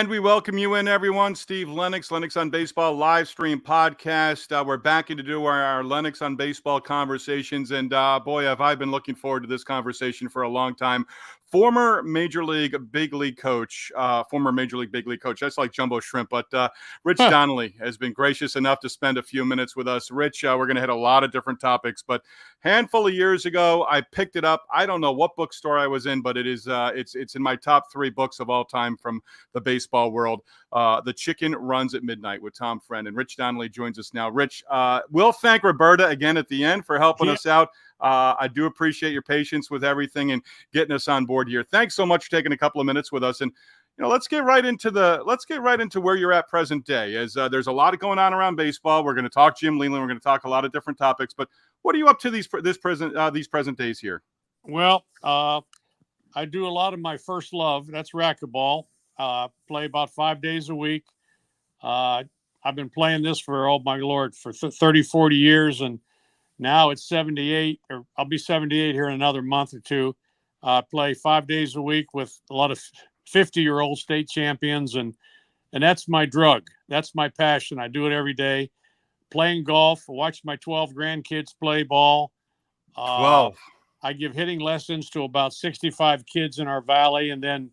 And we welcome you in, everyone. Steve Lennox on Baseball live stream podcast. We're back in to do our Lennox on Baseball conversations. And boy, have I been looking forward to this conversation for a long time. Former Major League Big League coach, That's like jumbo shrimp. But Rich Donnelly has been gracious enough to spend a few minutes with us. Rich, we're going to hit a lot of different topics. But handful of years ago, I picked it up. I don't know what bookstore I was in, but it's in my top 3 books of all time from the baseball world. The Chicken Runs at Midnight with Tom Friend, and Rich Donnelly joins us now. Rich, we'll thank Roberta again at the end for helping us out. I do appreciate your patience with everything and getting us on board here. Thanks so much for taking a couple of minutes with us. And let's get right into where you're at present day. As there's a lot going on around baseball. We're going to talk Jim Leland. We're going to talk a lot of different topics. But what are you up to these present days here? Well, I do a lot of my first love. That's racquetball. Play about 5 days a week. I've been playing this for, oh my Lord, for 30, 40 years. And now it's 78, or I'll be 78 here in another month or two. Play 5 days a week with a lot of 50-year-old state champions. And that's my drug. That's my passion. I do it every day. Playing golf, watch my 12 grandkids play ball. 12. I give hitting lessons to about 65 kids in our valley. And then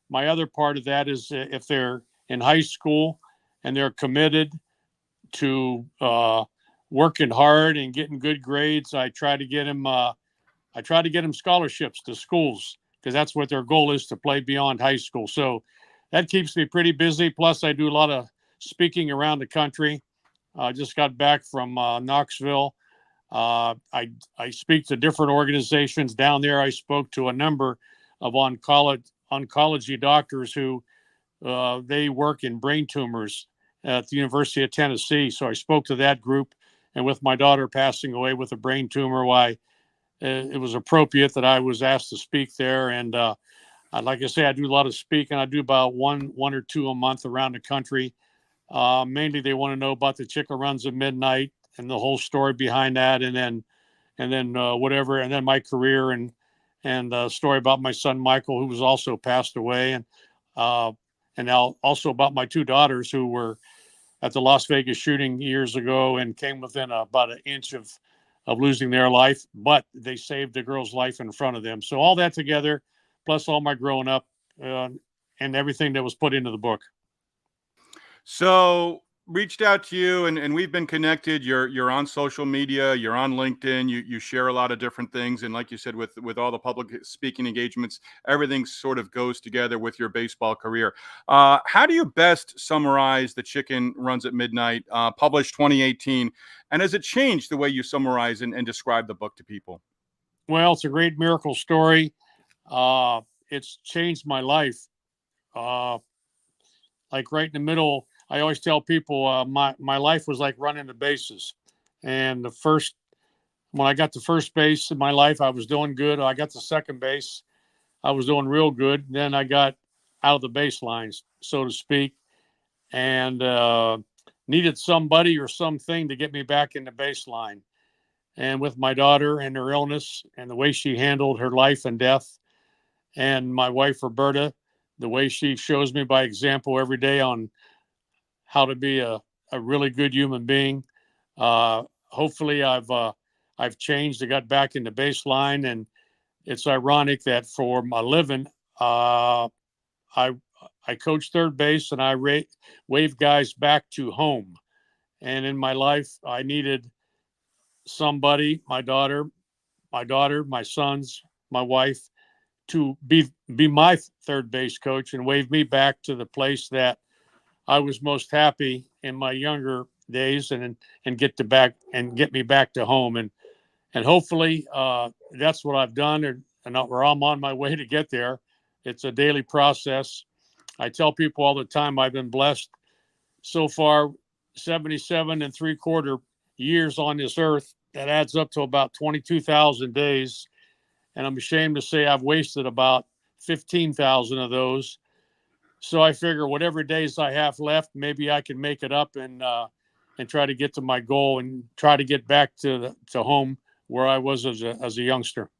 my other part of that is if they're in high school and they're committed to working hard and getting good grades, I try to get them scholarships to schools, because that's what their goal is, to play beyond high school. So that keeps me pretty busy. Plus, I do a lot of speaking around the country. I just got back from Knoxville. I speak to different organizations down there. I spoke to a number of oncology doctors who they work in brain tumors at the University of Tennessee. So I spoke to that group, and with my daughter passing away with a brain tumor, it was appropriate that I was asked to speak there. And like I say, I do a lot of speaking. I do about one or two a month around the country. Mainly they want to know about the Chicken Runs at Midnight and the whole story behind that, and then whatever, and then my career and a story about my son Michael, who was also passed away, and now also about my 2 daughters who were at the Las Vegas shooting years ago and came within about an inch of losing their life, but they saved the girl's life in front of them. So all that together, plus all my growing up and everything that was put into the book. So reached out to you, and we've been connected. You're on social media, you're on LinkedIn, you share a lot of different things, and like you said, with all the public speaking engagements, everything sort of goes together with your baseball career. How do you best summarize The Chicken Runs at Midnight, published 2018, and has it changed the way you summarize and describe the book to people? Well, it's a great miracle story. It's changed my life. Like right in the middle, I always tell people my life was like running the bases. And when I got to first base in my life, I was doing good. I got to second base, I was doing real good. Then I got out of the baselines, so to speak, and needed somebody or something to get me back in the baseline. And with my daughter and her illness and the way she handled her life and death, and my wife, Roberta, the way she shows me by example every day on how to be a really good human being. Hopefully I've changed. I got back in the baseline, and it's ironic that for my living, I coach third base, and I wave guys back to home. And in my life, I needed somebody, my daughter, my sons, my wife, to be my third base coach and wave me back to the place that I was most happy in my younger days, and get me back to home. And hopefully that's what I've done, and where I'm on my way to get there. It's a daily process. I tell people all the time, I've been blessed so far, 77 3/4 years on this earth. That adds up to about 22,000 days. And I'm ashamed to say I've wasted about 15,000 of those. So I figure whatever days I have left, maybe I can make it up and try to get to my goal and try to get back to home where I was as a youngster.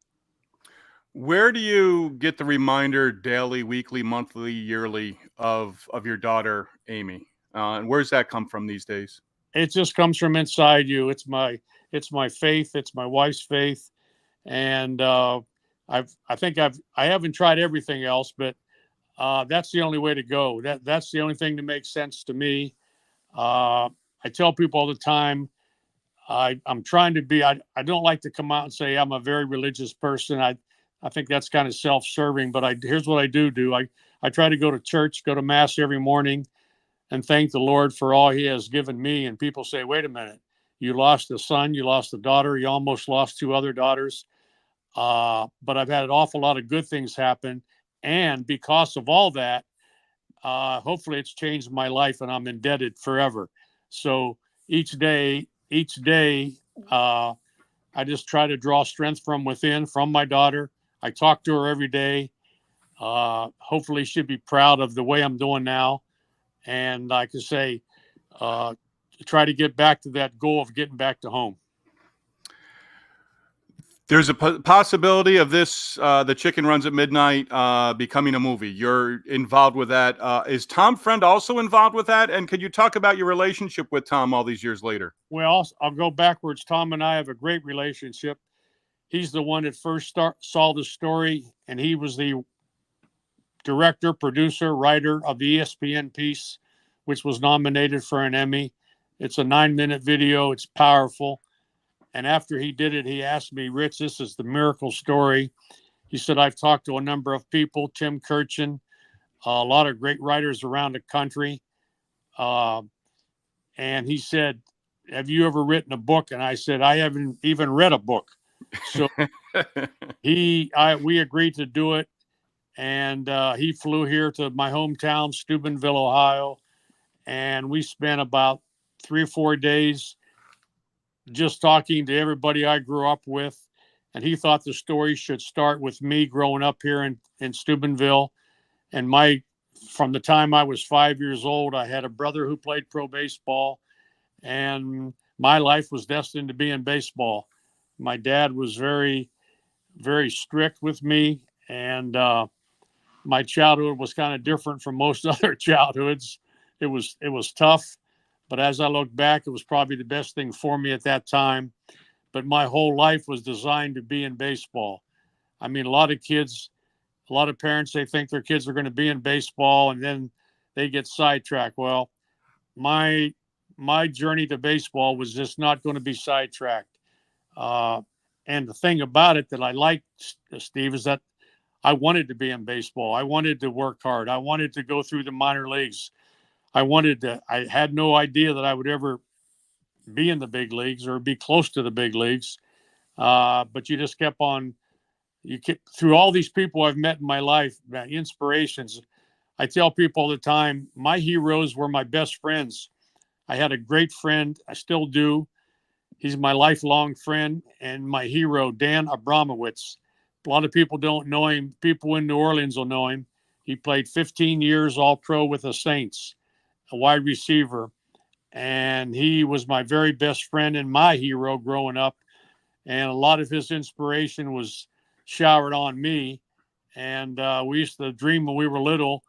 Where do you get the reminder daily, weekly, monthly, yearly of your daughter, Amy? And where's that come from these days? It just comes from inside you. It's my faith. It's my wife's faith. And I haven't tried everything else, but that's the only way to go. That's the only thing that makes sense to me. I tell people all the time, I'm trying to be, I don't like to come out and say I'm a very religious person. I think that's kind of self-serving, but here's what I do. I try to go to church, go to mass every morning and thank the Lord for all he has given me. And people say, wait a minute, you lost a son, you lost a daughter, you almost lost two other daughters. But I've had an awful lot of good things happen. And because of all that, hopefully it's changed my life and I'm indebted forever. So each day, I just try to draw strength from within, from my daughter. I talk to her every day. Hopefully she'll be proud of the way I'm doing now. And like I say, try to get back to that goal of getting back to home. There's a possibility of this, The Chicken Runs at Midnight, becoming a movie. You're involved with that. Is Tom Friend also involved with that? And could you talk about your relationship with Tom all these years later? Well, I'll go backwards. Tom and I have a great relationship. He's the one that first saw the story, and he was the director, producer, writer of the ESPN piece, which was nominated for an Emmy. It's a 9-minute video. It's powerful. And after he did it, he asked me, Rich, this is the miracle story. He said, I've talked to a number of people, Tim Kirchin, a lot of great writers around the country. And he said, have you ever written a book? And I said, I haven't even read a book. So we agreed to do it. And he flew here to my hometown, Steubenville, Ohio. And we spent about 3 or 4 days just talking to everybody I grew up with. And he thought the story should start with me growing up here in Steubenville. And from the time I was 5 years old, I had a brother who played pro baseball. And my life was destined to be in baseball. My dad was very, very strict with me. And my childhood was kind of different from most other childhoods. It was tough. But as I look back, it was probably the best thing for me at that time. But my whole life was designed to be in baseball. I mean, a lot of parents, they think their kids are going to be in baseball and then they get sidetracked. Well, my journey to baseball was just not going to be sidetracked. And the thing about it that I liked, Steve, is that I wanted to be in baseball. I wanted to work hard. I wanted to go through the minor leagues. I had no idea that I would ever be in the big leagues or be close to the big leagues. But you just kept on, through all these people I've met in my life, inspirations. I tell people all the time, my heroes were my best friends. I had a great friend. I still do. He's my lifelong friend and my hero, Dan Abramowitz. A lot of people don't know him. People in New Orleans will know him. He played 15 years All-Pro with the Saints, a wide receiver. And he was my very best friend and my hero growing up. And a lot of his inspiration was showered on me. And we used to dream when we were little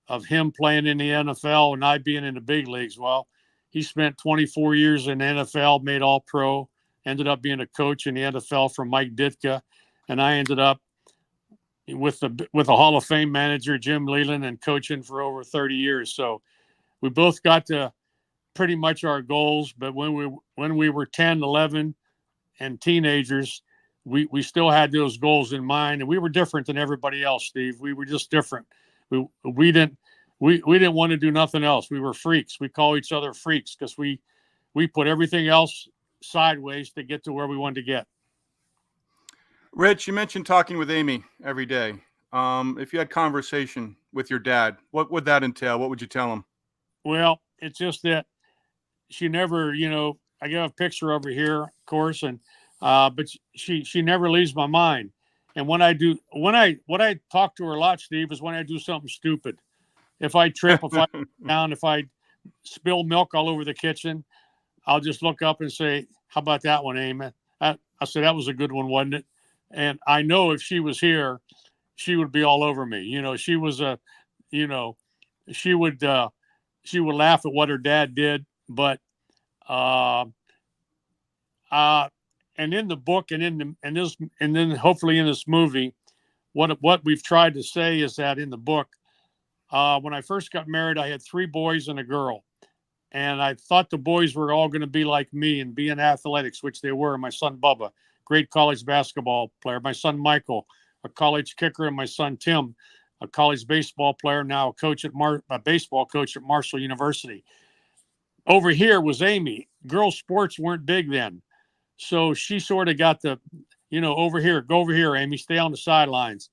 of him playing in the NFL and I being in the big leagues. Well, he spent 24 years in the NFL, made All-Pro, ended up being a coach in the NFL for Mike Ditka. And I ended up with a Hall of Fame manager, Jim Leland, and coaching for over 30 years. So we both got to pretty much our goals. But when we were 10, 11 and teenagers, we still had those goals in mind. And we were different than everybody else, Steve. We were just different. We didn't want to do nothing else. We were freaks. We call each other freaks because we put everything else sideways to get to where we wanted to get. Rich, you mentioned talking with Amy every day. If you had conversation with your dad, what would that entail? What would you tell him? Well, it's just that she never, I got a picture over here, of course, and but she never leaves my mind. And what I talk to her a lot, Steve, is when I do something stupid. If I trip, if I down, if I spill milk all over the kitchen, I'll just look up and say, "How about that one, Amy?" I said that was a good one, wasn't it? And I know if she was here, she would be all over me. She was you know, she would laugh at what her dad did, but uh, uh, and in the book and and then hopefully in this movie, what we've tried to say is that in the book, when I first got married, I had 3 boys and a girl. And I thought the boys were all going to be like me and be in athletics, which they were. My son, Bubba, great college basketball player. My son, Michael, a college kicker. And my son, Tim, a college baseball player, now a baseball coach at Marshall University. Over here was Amy. Girls' sports weren't big then. So she sort of got the, over here, go over here, Amy, stay on the sidelines.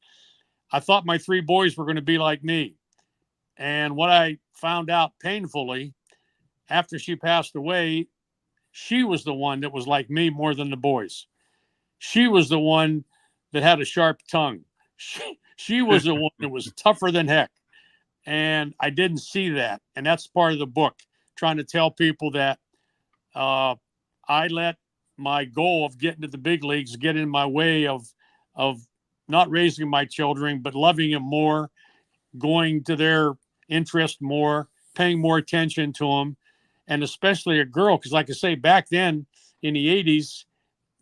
I thought my 3 boys were going to be like me. And what I found out painfully, after she passed away, she was the one that was like me more than the boys. She was the one that had a sharp tongue. She was the one that was tougher than heck. And I didn't see that. And that's part of the book, trying to tell people that I let my goal of getting to the big leagues get in my way of not raising my children, but loving them more, going to their interest more, paying more attention to them. And especially a girl, because like I say, back then in the 80s,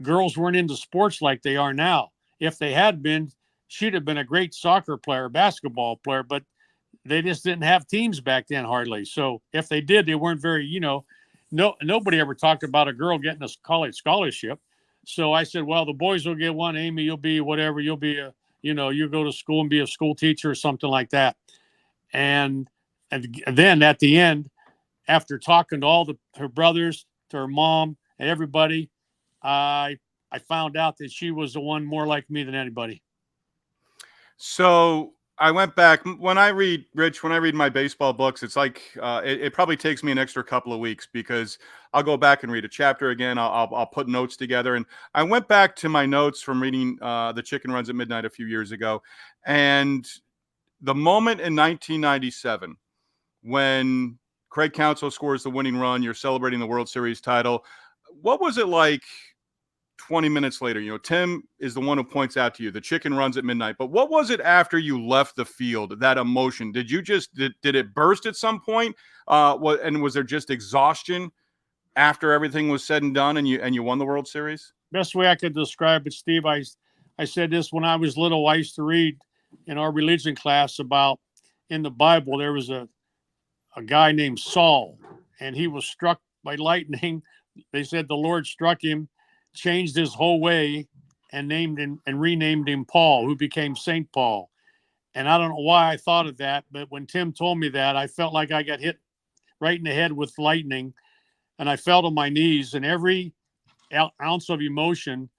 girls weren't into sports like they are now. If they had been, she'd have been a great soccer player, basketball player, but they just didn't have teams back then hardly. So if they did, they weren't very, nobody ever talked about a girl getting a college scholarship. So I said, well, the boys will get one. Amy, you'll be whatever. You'll be you'll go to school and be a school teacher or something like that. And then at the end, after talking to all her brothers, to her mom, and everybody, I found out that she was the one more like me than anybody. So I went back when I read my baseball books. It's like it probably takes me an extra couple of weeks because I'll go back and read a chapter again. I'll put notes together, and I went back to my notes from reading The Chicken Runs at Midnight a few years ago, and the moment in 1997 when Craig Counsell scores the winning run, you're celebrating the World Series title. What was it like 20 minutes later? Tim is the one who points out to you, the chicken runs at midnight. But what was it after you left the field, that emotion? Did it burst at some point? And was there just exhaustion after everything was said and done and you won the World Series? Best way I could describe it, Steve, I said this when I was little. I used to read in our religion class about in the Bible, there was a guy named Saul, and he was struck by lightning. They said the Lord struck him, changed his whole way, and named him and renamed him Paul, who became St. Paul. And I don't know why I thought of that, but when Tim told me that, I felt like I got hit right in the head with lightning, and I fell to my knees, and every ounce of emotion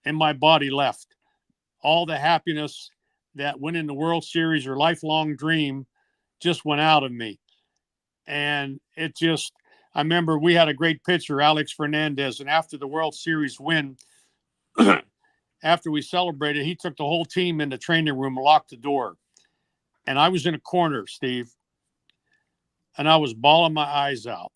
in my body left. All the happiness that went in the World Series or lifelong dream just went out of me. And I remember we had a great pitcher, Alex Fernandez, and after the World Series win, after we celebrated, he took the whole team in the training room and locked the door. And I was in a corner, Steve, and I was bawling my eyes out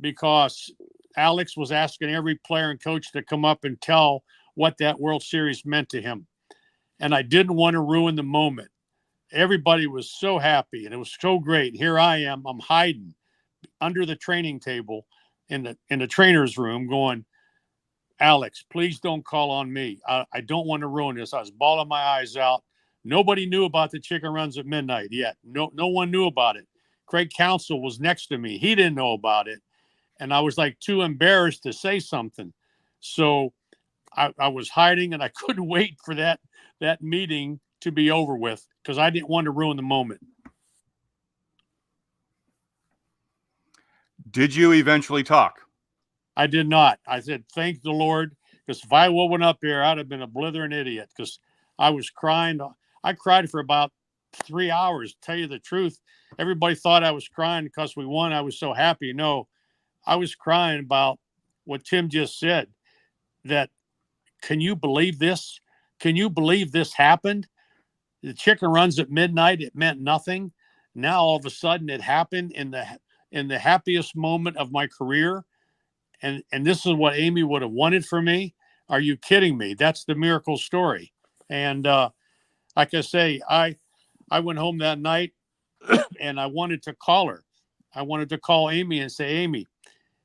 because Alex was asking every player and coach to come up and tell what that World Series meant to him. And I didn't want to ruin the moment. Everybody was so happy, and it was so great. Here I am. I'm hiding under the training table in the trainer's room going, Alex, please don't call on me. I don't want to ruin this. I was bawling my eyes out. Nobody knew about the chicken runs at midnight yet. No one knew about it. Craig Counsell was next to me. He didn't know about it. And I was like too embarrassed to say something. So I was hiding, and I couldn't wait for that meeting to be over with because I didn't want to ruin the moment. Did you eventually talk? I did not. I said, thank the Lord, because if I went up here, I'd have been a blithering idiot because I was crying. I cried for about 3 hours, to tell you the truth. Everybody thought I was crying because we won. I was so happy. No, I was crying about what Tim just said, that can you believe this? Can you believe this happened? The chicken runs at midnight. It meant nothing. Now all of a sudden it happened in the happiest moment of my career. And this is what Amy would have wanted for me. Are you kidding me? That's the miracle story. And like I say, I went home that night and I wanted to call her. I wanted to call Amy and say, Amy,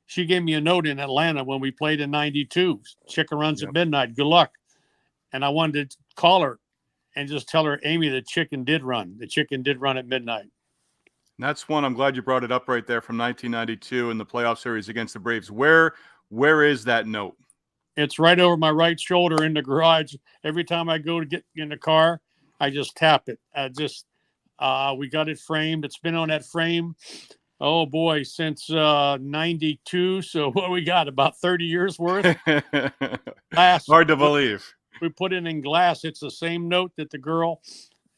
she gave me a note in Atlanta when we played in 92. Chicken runs at midnight. Good luck. And I wanted to call her and just tell her, Amy, the chicken did run. The chicken did run at midnight. That's one. I'm glad you brought it up right there from 1992 in the playoff series against the Braves. Where is that note? It's right over my right shoulder in the garage. Every time I go to get in the car, I just tap it. We got it framed. It's been on that frame, oh boy, since 92. So what we got, about 30 years worth? Glass. Hard to believe. We put it in glass. It's the same note that the girl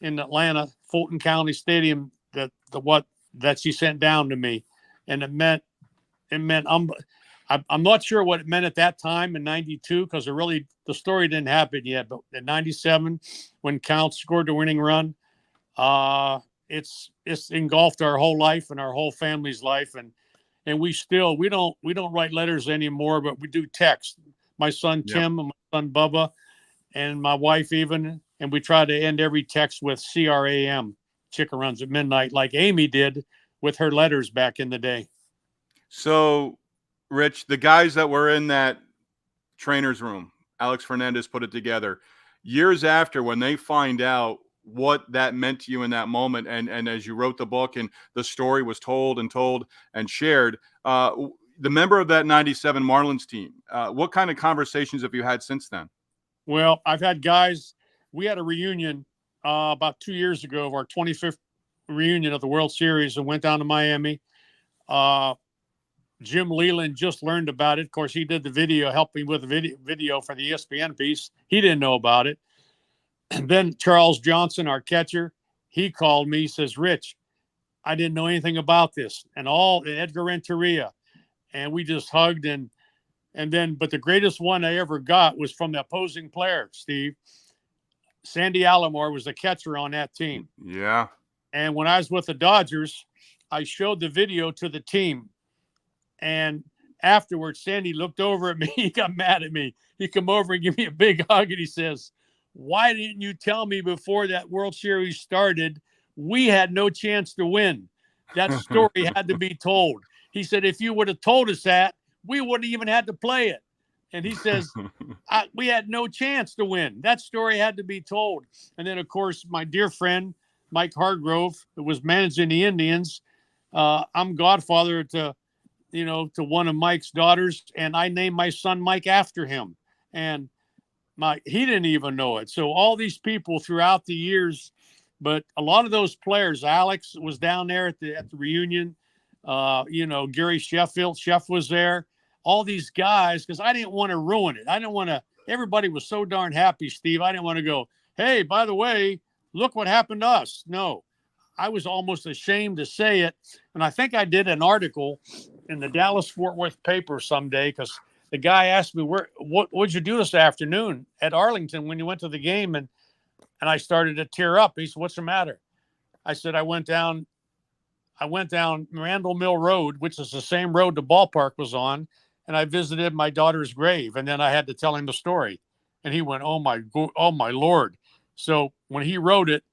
in Atlanta, Fulton County Stadium, that she sent down to me. And it meant I'm not sure what it meant at that time in 92, because the story didn't happen yet. But in 97, when Count scored the winning run, it's engulfed our whole life and our whole family's life. And we don't write letters anymore, but we do text. My son Tim and my son Bubba and my wife even, and we try to end every text with CRAM, chicken runs at midnight, like Amy did with her letters back in the day. So, Rich, the guys that were in that trainer's room, Alex Fernandez put it together. Years after, when they find out what that meant to you in that moment, and as you wrote the book and the story was told and shared, the member of that 97 Marlins team, what kind of conversations have you had since then? Well, I've had guys. We had a reunion about 2 years ago of our 25th reunion of the World Series, and went down to Miami. Jim Leland just learned about it. Of course, he did the video, helped me with the video for the ESPN piece. He didn't know about it. And then Charles Johnson, our catcher, he called me. He says, Rich, I didn't know anything about this. And Edgar Renteria. And we just hugged. But the greatest one I ever got was from the opposing player, Steve. Sandy Alomar was the catcher on that team. Yeah. And when I was with the Dodgers, I showed the video to the team. And afterwards, Sandy looked over at me. He got mad at me. He come over and give me a big hug, and he says, why didn't you tell me before that World Series started? We had no chance to win. That story had to be told. He said, if you would have told us that, we wouldn't even had to play it. And he says, we had no chance to win. That story had to be told. And then, of course, my dear friend, Mike Hargrove, who was managing the Indians. I'm godfather to one of Mike's daughters, and I named my son Mike after him. And he didn't even know it. So all these people throughout the years, but a lot of those players, Alex was down there at the reunion. Gary Chef was there. All these guys, because I didn't want to ruin it. I didn't want to. Everybody was so darn happy, Steve. I didn't want to go, hey, by the way, look what happened to us. No, I was almost ashamed to say it. And I think I did an article in the Dallas-Fort Worth paper someday, because the guy asked me, what'd you do this afternoon at Arlington when you went to the game? And I started to tear up. He said, what's the matter? I said, I went down Randall Mill Road, which is the same road the ballpark was on, and I visited my daughter's grave. And then I had to tell him the story. And he went, oh my Lord. So when he wrote it,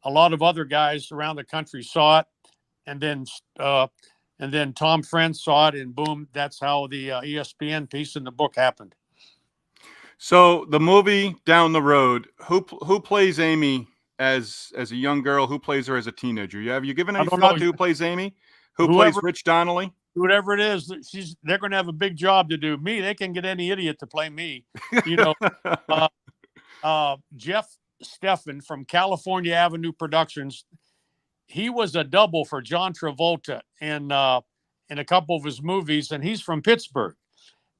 a lot of other guys around the country saw it. And then Tom Friend saw it, and boom, that's how the ESPN piece in the book happened. So the movie Down the Road, who plays Amy as a young girl? Who plays her as a teenager? Have you given any thought to who plays Amy? Who plays Rich Donnelly? Whoever it is, they're going to have a big job to do. Me, they can get any idiot to play me. Jeff Steffen from California Avenue Productions. He was a double for John Travolta in a couple of his movies, and he's from Pittsburgh.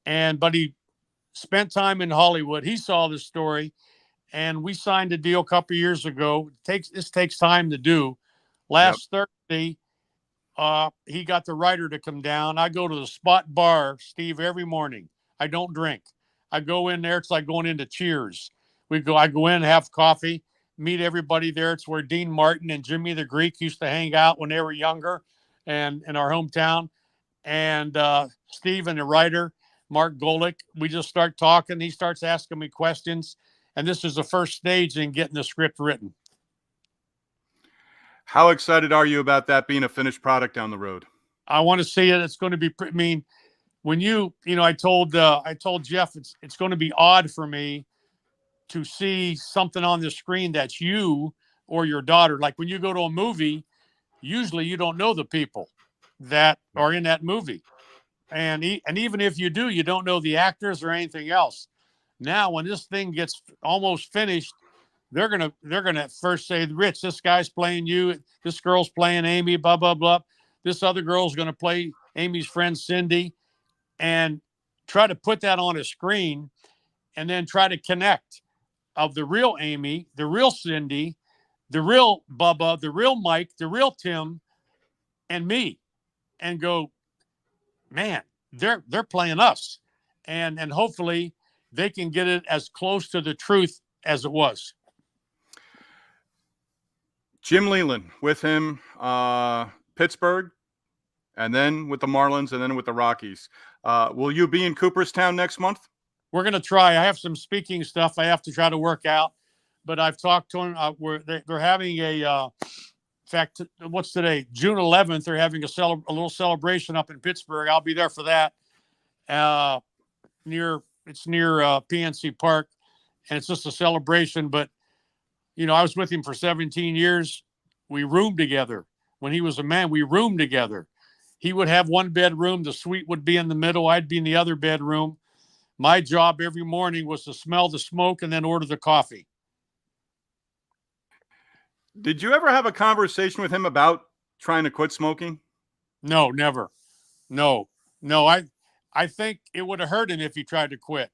But he spent time in Hollywood. He saw the story, and we signed a deal a couple of years ago. This takes time to do. Last Thursday, he got the writer to come down. I go to the Spot Bar, Steve, every morning. I don't drink. I go in there. It's like going into Cheers. I go in, have coffee, meet everybody there. It's where Dean Martin and Jimmy the Greek used to hang out when they were younger, and in our hometown. And Steve and the writer, Mark Golick. We just start talking. He starts asking me questions. And this is the first stage in getting the script written. How excited are you about that being a finished product down the road? I want to see it. It's going to be, I mean, when I told Jeff, it's going to be odd for me to see something on the screen that's you or your daughter. Like when you go to a movie, usually you don't know the people that are in that movie. And even if you do, you don't know the actors or anything else. Now, when this thing gets almost finished, they're gonna first say, Rich, this guy's playing you, this girl's playing Amy, blah, blah, blah. This other girl's gonna play Amy's friend Cindy, and try to put that on a screen and then try to connect of the real Amy, the real Cindy, the real Bubba, the real Mike, the real Tim, and me, and go, man, they're playing us. And hopefully they can get it as close to the truth as it was. Jim Leland with him, Pittsburgh, and then with the Marlins, and then with the Rockies. Will you be in Cooperstown next month? We're going to try. I have some speaking stuff I have to try to work out, but I've talked to them. They're having in fact, what's today? June 11th. They're having a little celebration up in Pittsburgh. I'll be there for that. Near PNC Park, and it's just a celebration. But I was with him for 17 years. We roomed together. When he was a man, we roomed together. He would have one bedroom. The suite would be in the middle. I'd be in the other bedroom. My job every morning was to smell the smoke and then order the coffee. Did you ever have a conversation with him about trying to quit smoking? No, never. No. I think it would have hurt him if he tried to quit,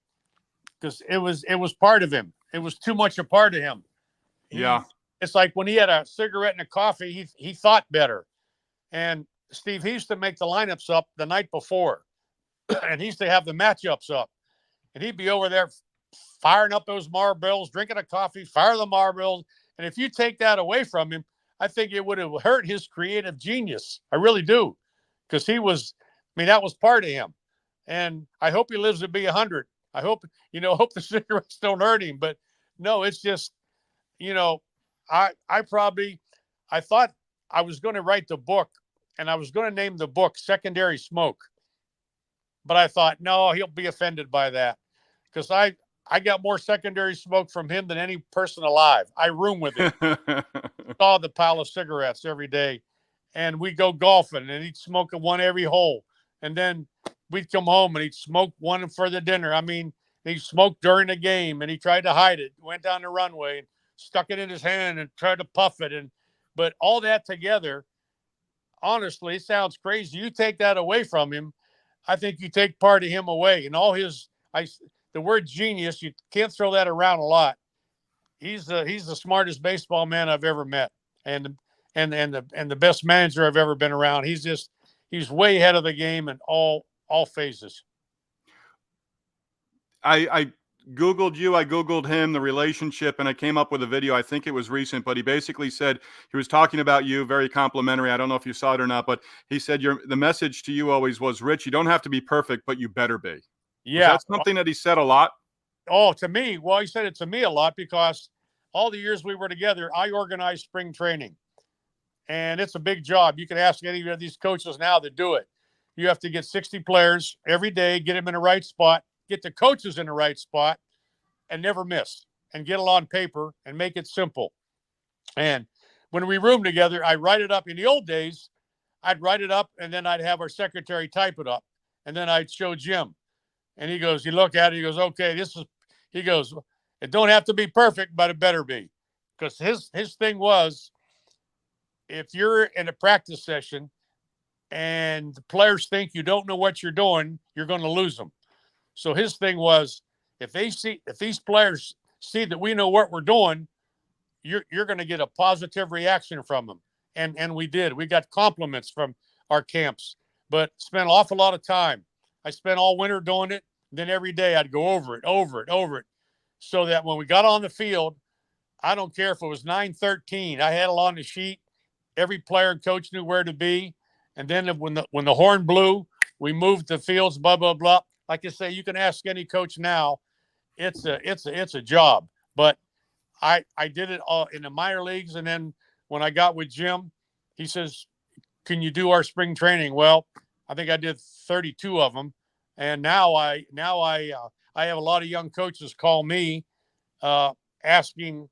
because it was part of him. It was too much a part of him. It's like when he had a cigarette and a coffee, he thought better. And Steve, he used to make the lineups up the night before, and he used to have the matchups up. And he'd be over there firing up those Marlboros, drinking a coffee, fire the Marlboros. And if you take that away from him, I think it would have hurt his creative genius. I really do. Because that was part of him. And I hope he lives to be 100. I hope the cigarettes don't hurt him. But no, it's just, I thought I was going to write the book, and I was going to name the book Secondary Smoke. But I thought, no, he'll be offended by that. Because I got more secondary smoke from him than any person alive. I room with him. Saw the pile of cigarettes every day. And we'd go golfing, and he'd smoke one every hole. And then we'd come home, and he'd smoke one for the dinner. I mean, he smoked during the game, and he tried to hide it. Went down the runway and stuck it in his hand and tried to puff it. But all that together, honestly, it sounds crazy. You take that away from him, I think you take part of him away. And the word genius, you can't throw that around a lot. He's the smartest baseball man I've ever met, and the best manager I've ever been around. He's way ahead of the game in all phases. I Googled you, I Googled him, the relationship, and I came up with a video. I think it was recent, but he basically said, he was talking about you, very complimentary. I don't know if you saw it or not, but he said the message to you always was, Rich, you don't have to be perfect, but you better be. Yeah. Was that something that he said a lot? Oh, to me, well, he said it to me a lot, because all the years we were together, I organized spring training. And it's a big job. You can ask any of these coaches now that do it. You have to get 60 players every day, get them in the right spot, get the coaches in the right spot, and never miss, and get it on paper and make it simple. And when we room together, I write it up. In the old days, I'd write it up, and then I'd have our secretary type it up, and then I'd show Jim. And he look at it, he goes, okay, it don't have to be perfect, but it better be. Because his thing was, if you're in a practice session and the players think you don't know what you're doing, you're going to lose them. So his thing was, if these players see that we know what we're doing, you're going to get a positive reaction from them. And we did. We got compliments from our camps, but spent an awful lot of time. I spent all winter doing it. Then every day I'd go over it, so that when we got on the field, I don't care if it was 9:13, I had it on the sheet. Every player and coach knew where to be. And then when the horn blew, we moved the fields, blah, blah, blah. like I say, you can ask any coach now. It's a job. But I did it all in the minor leagues, and then when I got with Jim, he says, "Can you do our spring training?" Well, I think I did 32 of them, and now I have a lot of young coaches call me asking,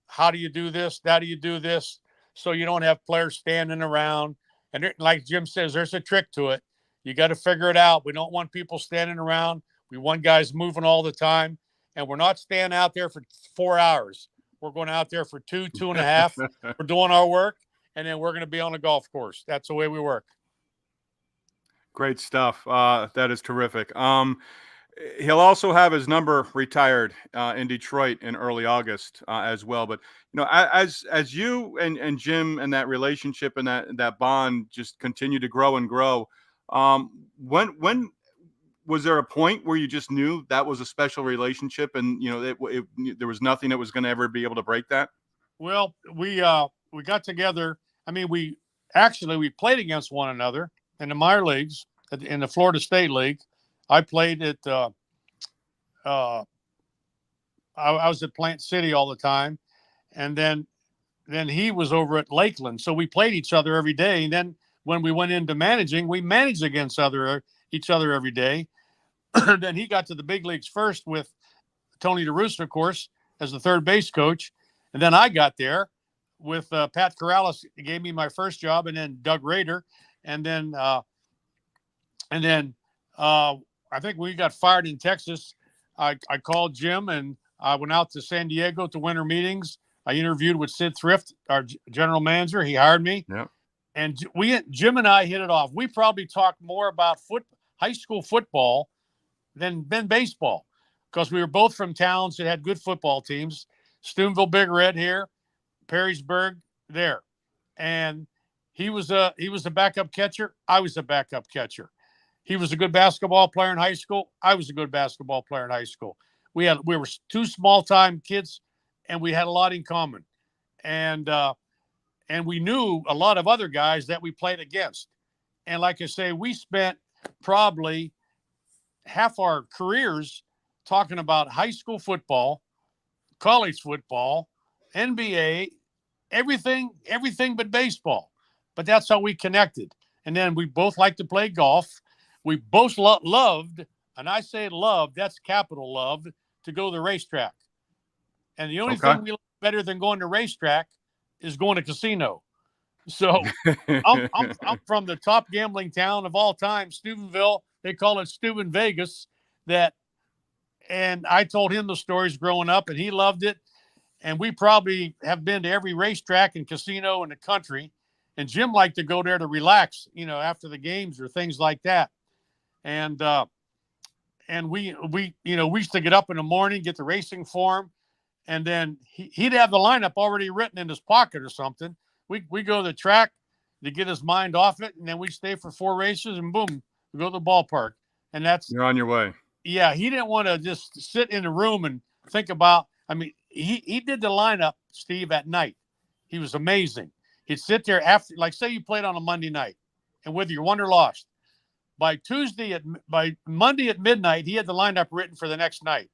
"How do you do this? How do you do this?" So you don't have players standing around. And like Jim says, there's a trick to it. You got to figure it out. We don't want people standing around. We want guys moving all the time. And we're not standing out there for 4 hours. We're going out there for 2.5. We're doing our work, and then we're going to be on the golf course. That's the way we work. Great stuff. That is terrific. He'll also have his number retired in Detroit in early August as well. But as you and Jim and that relationship and that bond just continue to grow and grow, when was there a point where you just knew that was a special relationship, and there was nothing that was going to ever be able to break that? Well, we got together. I mean, we played against one another in the minor leagues, in the Florida State League. I played at I was at Plant City all the time, and then he was over at Lakeland. So we played each other every day. And then when we went into managing, we managed against each other every day. Then he got to the big leagues first with Tony DeRussa, of course, as the third base coach. And then I got there with Pat Corrales. Gave me my first job, and then Doug Rader. And then I think we got fired in Texas. I called Jim, and I went out to San Diego to winter meetings. I interviewed with Sid Thrift, our general manager. He hired me. Yep. And Jim and I hit it off. We probably talked more about high school football than baseball, because we were both from towns that had good football teams. Steubenville Big Red here, Perrysburg there. And he was a backup catcher. I was a backup catcher. He was a good basketball player in high school. I was a good basketball player in high school. We were two small-time kids, and we had a lot in common. And we knew a lot of other guys that we played against. And like I say, we spent probably half our careers talking about high school football, college football, NBA, everything but baseball. But that's how we connected. And then we both liked to play golf. We both loved, and I say loved, that's capital loved, to go to the racetrack. And the only thing we like better than going to racetrack is going to casino. So I'm from the top gambling town of all time, Steubenville. They call it Steuben Vegas. And I told him the stories growing up, and he loved it. And we probably have been to every racetrack and casino in the country. And Jim liked to go there to relax, after the games or things like that. And we used to get up in the morning, get the racing form, and then he'd have the lineup already written in his pocket or something. We go to the track to get his mind off it, and then we stay for 4 races, and boom, we go to the ballpark. And you're on your way. Yeah, he didn't want to just sit in the room and think about. I mean, he did the lineup, Steve, at night. He was amazing. He'd sit there after, like, say you played on a Monday night, and whether you won or lost, by Monday at midnight, he had the lineup written for the next night.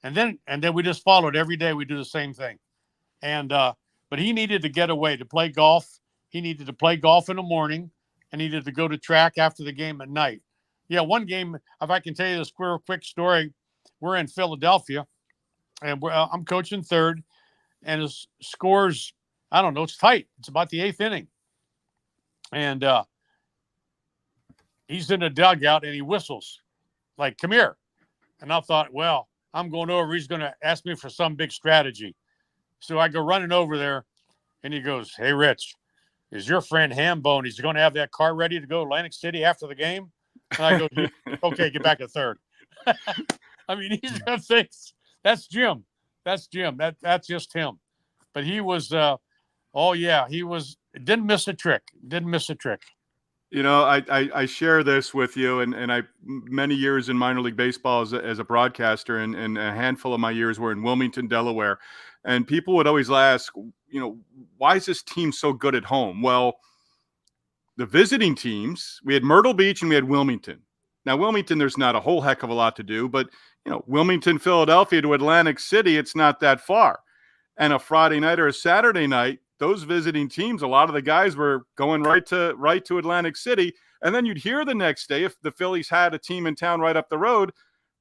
And then we just followed every day. We do the same thing. And but he needed to get away to play golf. He needed to play golf in the morning, and needed to go to track after the game at night. Yeah, one game, if I can tell you this quick story, we're in Philadelphia, and I'm coaching third, and his scores, I don't know, it's tight. It's about the 8th inning. And he's in the dugout, and he whistles, like, "Come here." And I thought, well, I'm going over. He's going to ask me for some big strategy. So I go running over there, and he goes, "Hey, Rich, is your friend Hambone, he's going to have that car ready to go to Atlantic City after the game?" And I go, "Okay, get back to third." I mean, he's going to think that's Jim. That's Jim. That's just him. But he was, didn't miss a trick. Didn't miss a trick. I share this with you, and I many years in minor league baseball as a broadcaster, and a handful of my years were in Wilmington, Delaware, and people would always ask, why is this team so good at home? Well, the visiting teams, we had Myrtle Beach and we had Wilmington. Now, Wilmington, there's not a whole heck of a lot to do, but, Wilmington, Philadelphia to Atlantic City, it's not that far. And a Friday night or a Saturday night, those visiting teams, a lot of the guys were going right to Atlantic City. And then you'd hear the next day, if the Phillies had a team in town right up the road,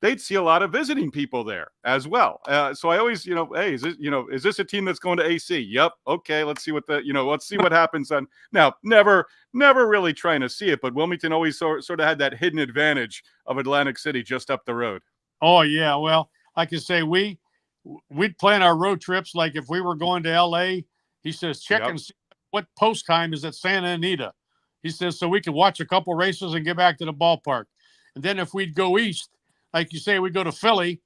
they'd see a lot of visiting people there as well. So I always, hey, is this a team that's going to AC? Yep. Okay. Let's see let's see what happens on. Now, never really trying to see it, but Wilmington always sort of had that hidden advantage of Atlantic City just up the road. Oh yeah. Well, I can say we'd plan our road trips. Like if we were going to LA, he says, check and see what post time is at Santa Anita. He says, so we could watch a couple races and get back to the ballpark. And then if we'd go east, like you say, we go to Philly.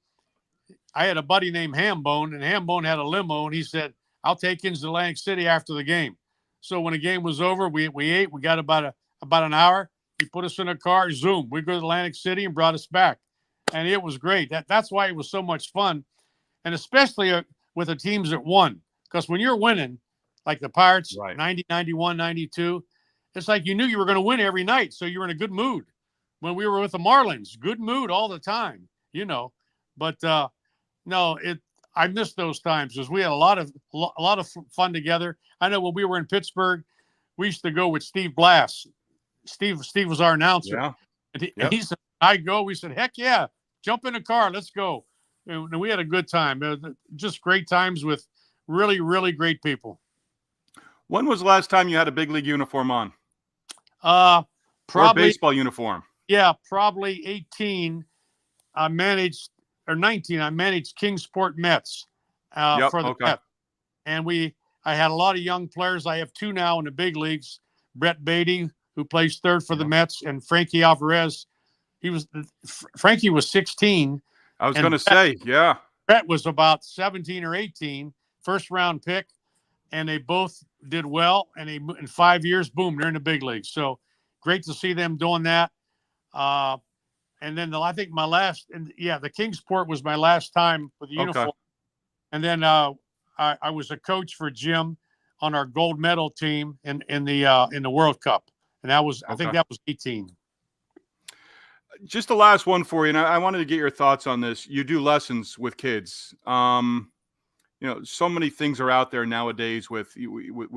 I had a buddy named Hambone, and Hambone had a limo, and he said, I'll take you to Atlantic City after the game. So when the game was over, we ate. We got about an hour. He put us in a car, zoom. We go to Atlantic City and brought us back. And it was great. That's why it was so much fun, and especially with the teams that won. Because when you're winning, like the Pirates, right. 90, 91, 92, it's like you knew you were going to win every night, so you were in a good mood. When we were with the Marlins, good mood all the time, But no, I miss those times because we had a lot of fun together. I know when we were in Pittsburgh, we used to go with Steve Blass. Steve was our announcer. Yeah. And he said, I go. We said, heck yeah, jump in the car, let's go. And we had a good time. Just great times with really, really great people. When was the last time you had a big league uniform on? Probably or a baseball uniform. Yeah, probably 18. I managed, or 19. I managed Kingsport Mets for the Mets, and I had a lot of young players. I have two now in the big leagues. Brett Beatty, who plays third for the Mets, and Frankie Alvarez. Frankie was 16. I was going to say, yeah. Brett was about 17 or 18, first round pick, and they both did well. And in 5 years, boom, they're in the big leagues. So great to see them doing that. And then I think the Kingsport was my last time with the uniform. And then I was a coach for Jim on our gold medal team in the World Cup, and I think that was 18. Just the last one for you, and I wanted to get your thoughts on this. You do lessons with kids. So many things are out there nowadays with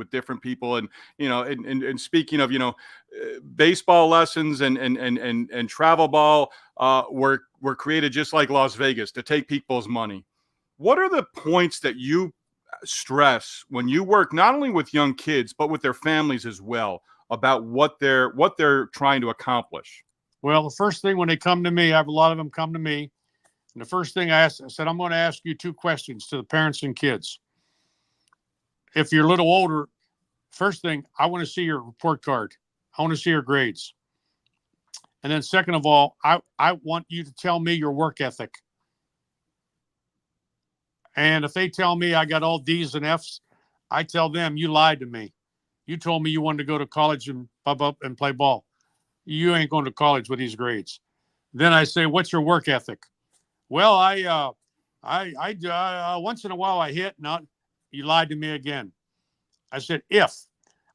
different people, and speaking of, baseball lessons and travel ball were created just like Las Vegas to take people's money. What are the points that you stress when you work not only with young kids but with their families as well about what they're trying to accomplish? Well, the first thing when they come to me, I have a lot of them come to me. And the first thing I said, I'm going to ask you two questions to the parents and kids. If you're a little older, first thing, I want to see your report card. I want to see your grades. And then second of all, I want you to tell me your work ethic. And if they tell me I got all D's and F's, I tell them, you lied to me. You told me you wanted to go to college and pop up and play ball. You ain't going to college with these grades. Then I say, what's your work ethic? Well, I once in a while I hit. Not, you lied to me again. I said, if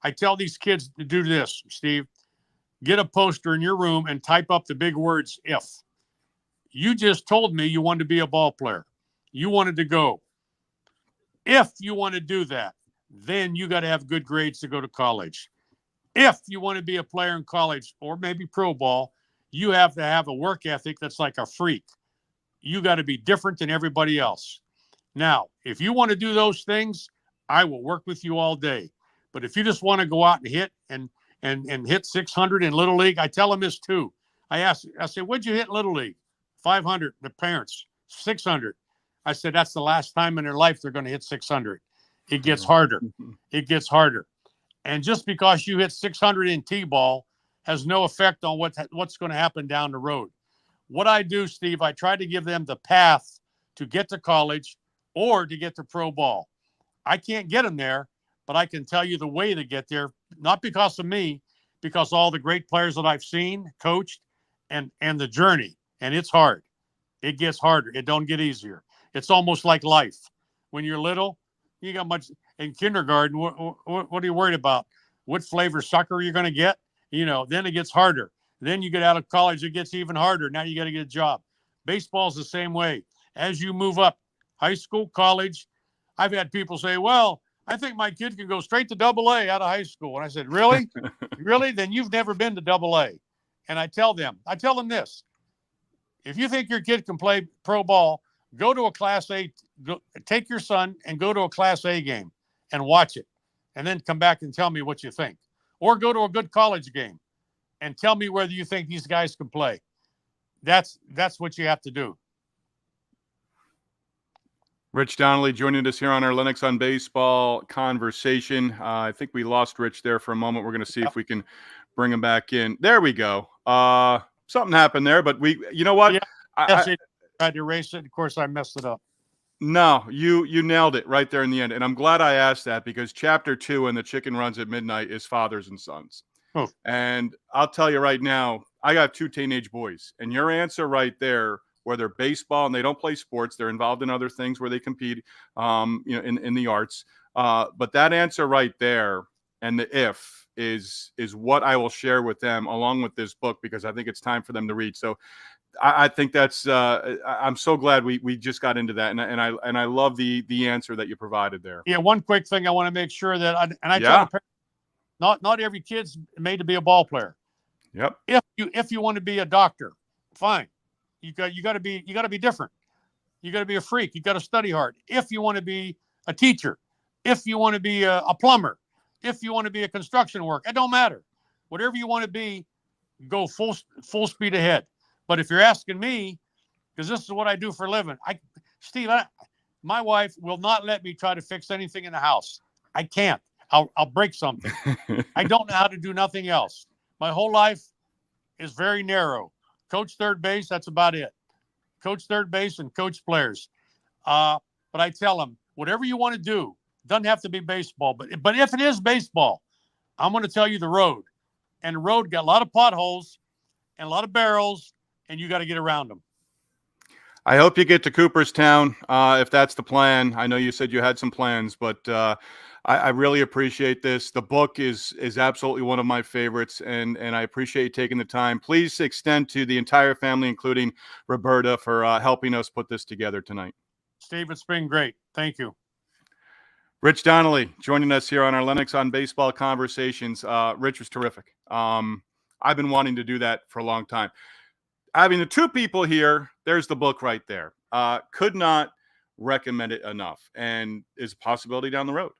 I tell these kids to do this, Steve, get a poster in your room and type up the big words, if. You just told me you wanted to be a ball player. You wanted to go. If you want to do that, then you got to have good grades to go to college. If you want to be a player in college or maybe pro ball, you have to have a work ethic that's like a freak. You got to be different than everybody else. Now, if you want to do those things, I will work with you all day. But if you just want to go out and hit and hit 600 in Little League, I tell them this too. I say, what'd you hit in Little League? 500. The parents, 600. I said, that's the last time in their life they're going to hit 600. It gets harder. It gets harder. And just because you hit 600 in T-ball has no effect on what's going to happen down the road. What I do, Steve, I try to give them the path to get to college or to get to pro ball. I can't get them there, but I can tell you the way to get there, not because of me, because all the great players that I've seen, coached, and the journey. And it's hard. It gets harder. It don't get easier. It's almost like life. When you're little, you got much in kindergarten. What are you worried about? What flavor sucker you're going to get? Then it gets harder. Then you get out of college, it gets even harder. Now you got to get a job. Baseball's the same way. As you move up, high school, college, I've had people say, well, I think my kid can go straight to AA out of high school. And I said, really? Really? Then you've never been to AA. And I tell them this. If you think your kid can play pro ball, go to a Class A, take your son and go to a Class A game and watch it. And then come back and tell me what you think. Or go to a good college game and tell me whether you think these guys can play. That's what you have to do. Rich Donnelly joining us here on our Lennox on Baseball Conversation. I think we lost Rich there for a moment. We're going to see if we can bring him back in. There we go. Something happened there, but you know what? Yeah, I tried to erase it. Of course, I messed it up. No, you nailed it right there in the end. And I'm glad I asked that because chapter 2 in The Chicken Runs at Midnight is fathers and sons. Oh. And I'll tell you right now, I got 2 teenage boys. And your answer right there, whether baseball and they don't play sports, they're involved in other things where they compete, in the arts. But that answer right there and the if is what I will share with them along with this book because I think it's time for them to read. So I think that's I'm so glad we just got into that, and I love the answer that you provided there. Yeah, one quick thing I want to make sure that I tell parents, not every kid's made to be a ball player. Yep. If you want to be a doctor, fine. You got to be different. You got to be a freak. You got to study hard. If you want to be a teacher, if you want to be a plumber, if you want to be a construction worker, it don't matter. Whatever you want to be, go full speed ahead. But if you're asking me, because this is what I do for a living, Steve, my wife will not let me try to fix anything in the house. I can't. I'll break something. I don't know how to do nothing else. My whole life is very narrow. Coach third base, that's about it. Coach third base and coach players. But I tell them, whatever you want to do, doesn't have to be baseball. But if it is baseball, I'm going to tell you the road. And the road got a lot of potholes and a lot of barrels, and you got to get around them. I hope you get to Cooperstown if that's the plan. I know you said you had some plans, but I really appreciate this. The book is absolutely one of my favorites, and I appreciate you taking the time. Please extend to the entire family, including Roberta, for helping us put this together tonight. Steve, it's been great. Thank you. Rich Donnelly joining us here on our Lennox on Baseball Conversations. Rich was terrific. I've been wanting to do that for a long time. Having the 2 people here, there's the book right there. Could not recommend it enough. And is a possibility down the road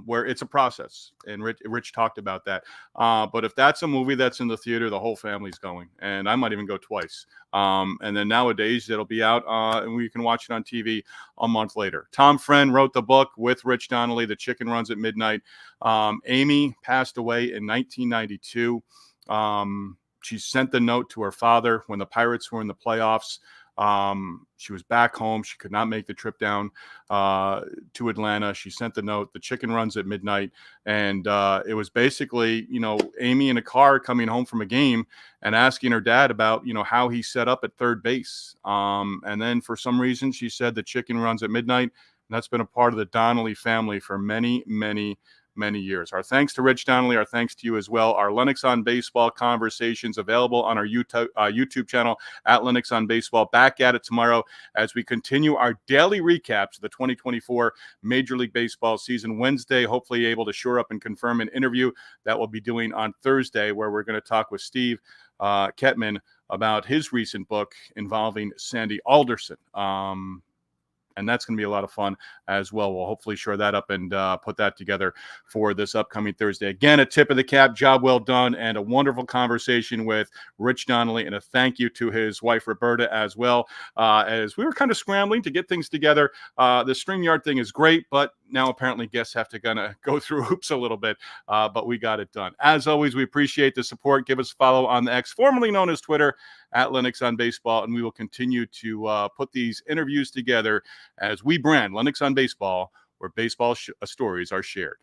where it's a process. And Rich talked about that. But if that's a movie that's in the theater, the whole family's going. And I might even go twice. And then nowadays it'll be out and we can watch it on TV a month later. Tom Friend wrote the book with Rich Donnelly, The Chicken Runs at Midnight. Amy passed away in 1992. She sent the note to her father when the Pirates were in the playoffs. She was back home. She could not make the trip down to Atlanta. She sent the note, The Chicken Runs at Midnight. And it was basically, Amy in a car coming home from a game and asking her dad about, how he set up at third base. And then for some reason, she said The Chicken Runs at Midnight. And that's been a part of the Donnelly family for many, many years. Our thanks to Rich Donnelly. Our thanks to you as well. Our Lennox on Baseball Conversations available on our YouTube channel at Lennox on Baseball. Back at it tomorrow as we continue our daily recaps of the 2024 Major League Baseball season. Wednesday, hopefully able to shore up and confirm an interview that we'll be doing on Thursday, where we're going to talk with Steve Ketman about his recent book involving Sandy Alderson. And that's going to be a lot of fun as well. We'll hopefully shore that up and put that together for this upcoming Thursday. Again, a tip of the cap, job well done, and a wonderful conversation with Rich Donnelly, and a thank you to his wife, Roberta, as well. As we were kind of scrambling to get things together. The StreamYard thing is great, but now apparently guests have to kind of go through hoops a little bit, but we got it done. As always, we appreciate the support. Give us a follow on the X, formerly known as Twitter, at Lennox on Baseball, and we will continue to put these interviews together as we brand Lennox on Baseball, where baseball stories are shared.